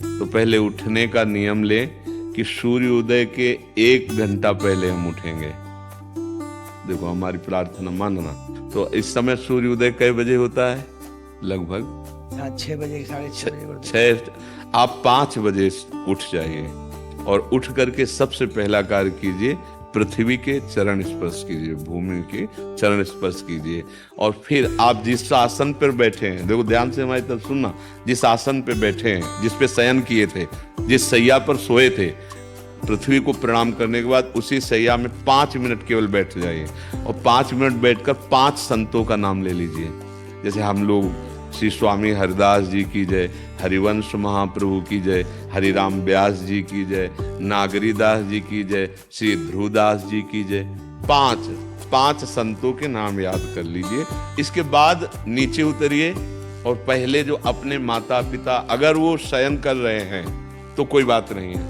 तो पहले उठने का नियम लें कि सूर्य उदय के 1 घंटा पहले हम उठेंगे। देखो हमारी प्रार्थना मानना। तो इस समय सूर्य उदय कई बजे होता है? लगभग 6 बजे 6:30 बजे। 6। आप 5 बजे उठ जाइए और उठ करके सबसे पहला कार्य कीजिए, पृथ्वी के चरण स्पर्श कीजिए, भूमि के चरण स्पर्श कीजिए। और फिर आप जिस आसन पर बैठे हैं, देखो ध्यान से हमारी तरफ सुनना, जिस आसन पे बैठे हैं, जिस पे शयन किए थे, जिस सैया पर सोए थे, पृथ्वी को प्रणाम करने के बाद उसी सैया में 5 मिनट केवल बैठ जाइए और 5 मिनट बैठकर 5 संतों का नाम ले लीजिए। जैसे हम लोग श्री स्वामी हरिदास जी की जय, हरिवंश महाप्रभु की जय, हरिराम व्यास जी की जय, नागरीदास जी की जय, श्री ध्रुवदास जी की जय, 5 संतों के नाम याद कर लीजिए। इसके बाद नीचे उतरिए और पहले जो अपने माता पिता, अगर वो शयन कर रहे हैं तो कोई बात नहीं है,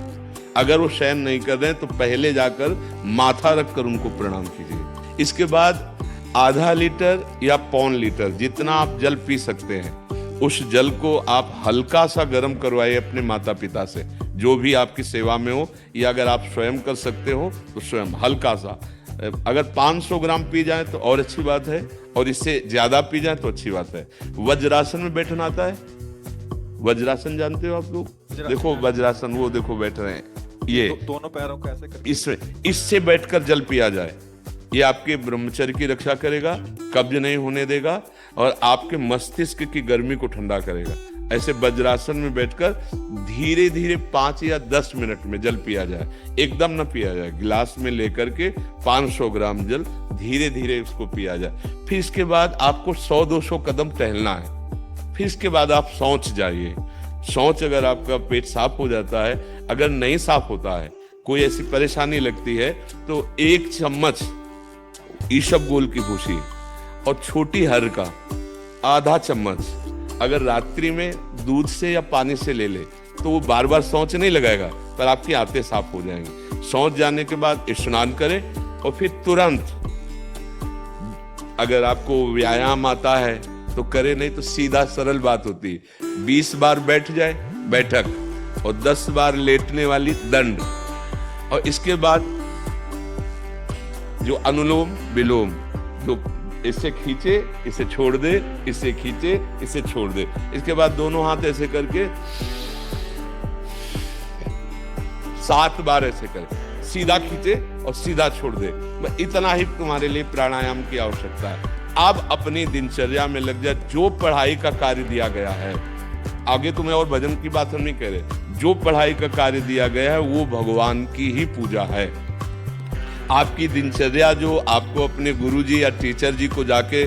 अगर वो शयन नहीं कर रहे हैं तो पहले जाकर माथा रखकर उनको प्रणाम कीजिए। इसके बाद आधा लीटर या 1.25 लीटर जितना आप जल पी सकते हैं, उस जल को आप हल्का सा गर्म करवाइए अपने माता पिता से, जो भी आपकी सेवा में हो, या अगर आप स्वयं कर सकते हो तो स्वयं हल्का सा। अगर 500 ग्राम पी जाए तो और अच्छी बात है, और इससे ज्यादा पी जाए तो अच्छी बात है। वज्रासन में बैठना आता है? वज्रासन जानते हो आप लोग? देखो वज्रासन, वो देखो बैठ रहे हैं, ये दोनों पैरों को ऐसे करके इससे बैठकर जल पिया जाए। ये आपके ब्रह्मचर्य की रक्षा करेगा, कब्ज नहीं होने देगा और आपके मस्तिष्क की गर्मी को ठंडा करेगा। ऐसे वज्रासन में बैठकर धीरे धीरे 5 या 10 मिनट में जल पिया जाए, एकदम न पिया जाए। गिलास में लेकर के 500 ग्राम जल धीरे धीरे उसको पिया जाए। फिर इसके बाद आपको 100-200 कदम टहलना है। फिर इसके बाद आप शौच जाइए। शौच अगर आपका पेट साफ हो जाता है, अगर नहीं साफ होता है, कोई ऐसी परेशानी लगती है, तो 1 चम्मच ईसबगोल की भूसी और छोटी हर का आधा चम्मच अगर रात्रि में दूध से या पानी से ले ले तो वो बार बार शौच नहीं लगाएगा, पर आपकी आंतें साफ हो जाएंगी। शौच जाने के बाद स्नान करें और फिर तुरंत, अगर आपको व्यायाम आता है तो करे, नहीं तो सीधा सरल बात होती है, 20 बार बैठ जाए बैठक और 10 बार लेटने वाली दंड। और इसके बाद जो अनुलोम विलोम, जो इसे खींचे इसे छोड़ दे, इसे खींचे इसे छोड़ दे, इसके बाद दोनों हाथ ऐसे करके 7 बार ऐसे कर, सीधा खींचे और सीधा छोड़ दे। इतना ही तुम्हारे लिए प्राणायाम की आवश्यकता है। अब अपनी दिनचर्या में लग जा। जो पढ़ाई का कार्य दिया गया है, आगे तुम्हें और भजन की बात हम नहीं कह रहे, जो पढ़ाई का कार्य दिया गया है वो भगवान की ही पूजा है। आपकी दिनचर्या जो आपको अपने गुरुजी या टीचर जी को जाके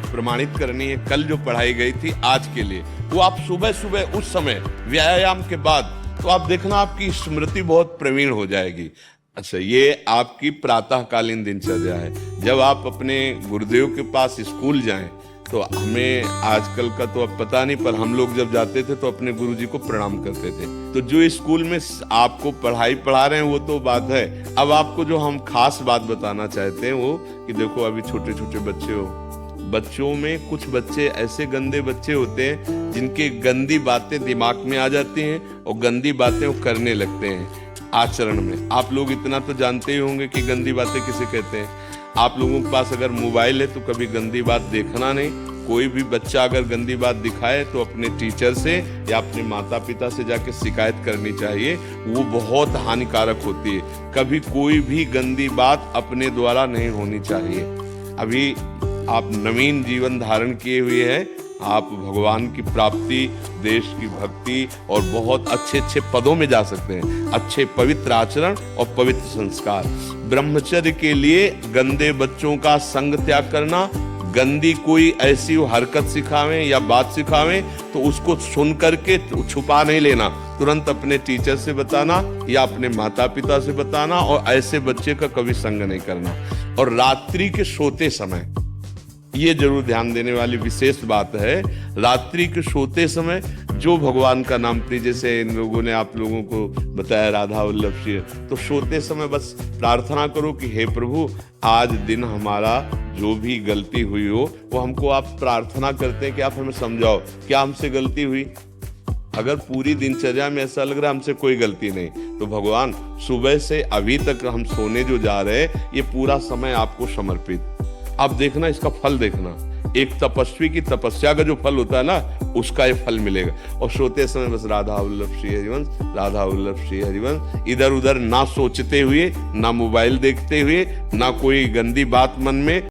प्रमाणित करनी है, कल जो पढ़ाई गई थी आज के लिए, वो आप सुबह सुबह उस समय व्यायाम के बाद, तो आप देखना आपकी स्मृति बहुत प्रवीण हो जाएगी। अच्छा, ये आपकी प्रातःकालीन दिनचर्या है। जब आप अपने गुरुदेव के पास स्कूल जाएं, तो हमें आजकल का तो अब पता नहीं, पर हम लोग जब जाते थे तो अपने गुरुजी को प्रणाम करते थे। तो जो स्कूल में आपको पढ़ाई पढ़ा रहे हैं वो तो बात है, अब आपको जो हम खास बात बताना चाहते हैं वो कि देखो अभी छोटे छोटे बच्चे हो, बच्चों में कुछ बच्चे ऐसे गंदे बच्चे होते हैं जिनके गंदी बातें दिमाग में आ जाती हैं और गंदी बातें वो करने लगते हैं आचरण में। आप लोग इतना तो जानते ही होंगे कि गंदी बातें किसे कहते हैं। आप लोगों के पास अगर मोबाइल है तो कभी गंदी बात देखना नहीं। कोई भी बच्चा अगर गंदी बात दिखाए तो अपने टीचर से या अपने माता पिता से जाके शिकायत करनी चाहिए, वो बहुत हानिकारक होती है। कभी कोई भी गंदी बात अपने द्वारा नहीं होनी चाहिए। अभी आप नवीन जीवन धारण किए हुए हैं, आप भगवान की प्राप्ति, देश की भक्ति और बहुत अच्छे अच्छे पदों में जा सकते हैं। अच्छे पवित्र आचरण और पवित्र संस्कार। ब्रह्मचर्य के लिए गंदे बच्चों का संग त्याग करना, गंदी कोई ऐसी हरकत सिखावें या बात सिखावें तो उसको सुन करके छुपा नहीं लेना, तुरंत अपने टीचर से बताना या अपने माता पिता से बताना, और ऐसे बच्चे का कभी संग नहीं करना। और रात्रि के सोते समय ये जरूर ध्यान देने वाली विशेष बात है, रात्रि के सोते समय जो भगवान का नाम प्रिय, जैसे इन लोगों ने आप लोगों को बताया राधा वल्लभ श्री, तो सोते समय बस प्रार्थना करो कि हे प्रभु, आज दिन हमारा जो भी गलती हुई हो वो हमको आप प्रार्थना करते हैं कि आप हमें समझाओ क्या हमसे गलती हुई। अगर पूरी दिनचर्या में ऐसा लग रहा है हमसे कोई गलती नहीं, तो भगवान सुबह से अभी तक हम सोने जो जा रहे हैं ये पूरा समय आपको समर्पित। आप देखना, इसका फल देखना, एक तपस्वी की तपस्या का जो फल होता है ना, उसका ये फल मिलेगा। और सोते समय बस राधा वल्लभ श्री हरिवंश, राधा वल्लभ श्री हरिवंश, इधर उधर ना सोचते हुए, ना मोबाइल देखते हुए, ना कोई गंदी बात मन में।